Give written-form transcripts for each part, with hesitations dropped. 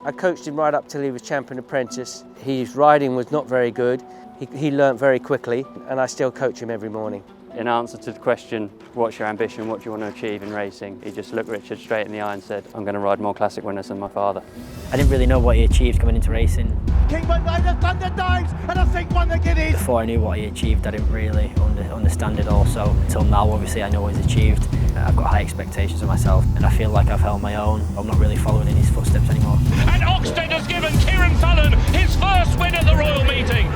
I coached him right up till he was champion apprentice. His riding was not very good. He learnt very quickly, and I still coach him every morning. In answer to the question, what's your ambition, what do you want to achieve in racing, he just looked Richard straight in the eye and said, I'm going to ride more classic winners than my father. I didn't really know what he achieved coming into racing. Kingman made a thunder dives and I think won the Guineas. Before I knew what he achieved, I didn't really understand it all. So until now, obviously, I know what he's achieved. I've got high expectations of myself and I feel like I've held my own. I'm not really following in his footsteps anymore. And Oxted has given Cieren Fallon his first win at the Royal Meeting.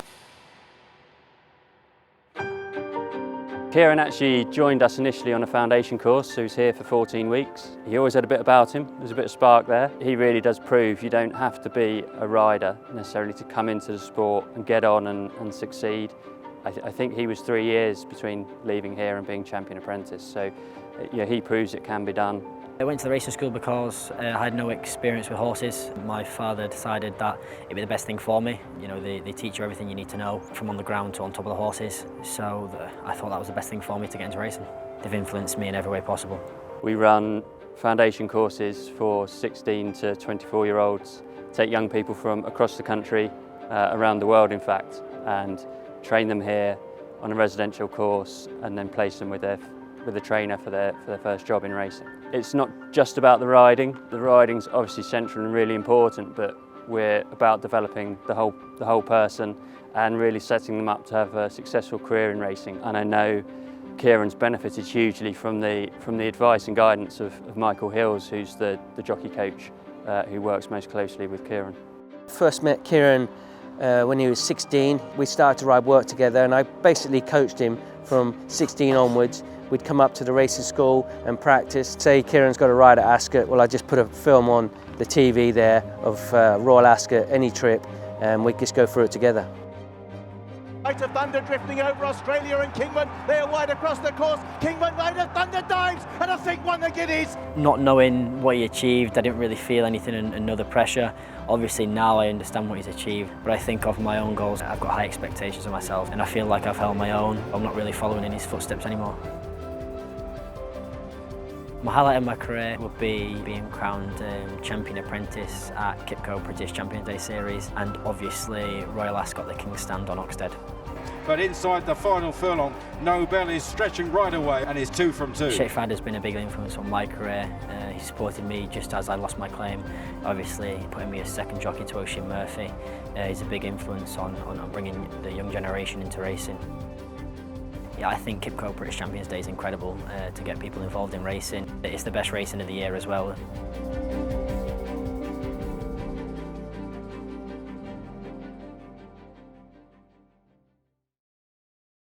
Cieren actually joined us initially on a foundation course, so he was here for 14 weeks. He always had a bit about him, there's a bit of spark there. He really does prove you don't have to be a rider necessarily to come into the sport and get on and succeed. I think he was 3 years between leaving here and being champion apprentice, so yeah, he proves it can be done. I went to the racing school because I had no experience with horses. My father decided that it'd be the best thing for me. You know, they teach you everything you need to know from on the ground to on top of the horses. So I thought that was the best thing for me to get into racing. They've influenced me in every way possible. We run foundation courses for 16 to 24-year-olds, take young people from across the country, around the world in fact, and train them here on a residential course and then place them with a trainer for their first job in racing. It's not just about the riding. The riding's obviously central and really important, but we're about developing the whole person and really setting them up to have a successful career in racing. And I know Cieren's benefited hugely from the advice and guidance of Michael Hills, who's the jockey coach who works most closely with Cieren. First met Cieren when he was 16. We started to ride work together and I basically coached him from 16 onwards. We'd come up to the racing school and practice. Say Cieren's got a ride at Ascot, well I just put a film on the TV there of Royal Ascot, any trip, and we'd just go through it together. Right of thunder drifting over Australia and Kingman, they're wide across the course. Kingman made a thunder dives and I think won the Guineas. Not knowing what he achieved, I didn't really feel anything and no pressure. Obviously now I understand what he's achieved, but I think of my own goals. I've got high expectations of myself and I feel like I've held my own. I'm not really following in his footsteps anymore. My highlight of my career would be being crowned champion apprentice at Qipco British Champion Day Series and obviously Royal Ascot the King's Stand on Oxted. But inside the final furlong, Nobel is stretching right away and is 2 from 2. Sheikh Fahd has been a big influence on my career. He supported me just as I lost my claim. Obviously putting me as second jockey to Oisin Murphy. He's a big influence on bringing the young generation into racing. Yeah, I think Qipco British Champions Day is incredible to get people involved in racing. It's the best racing of the year as well.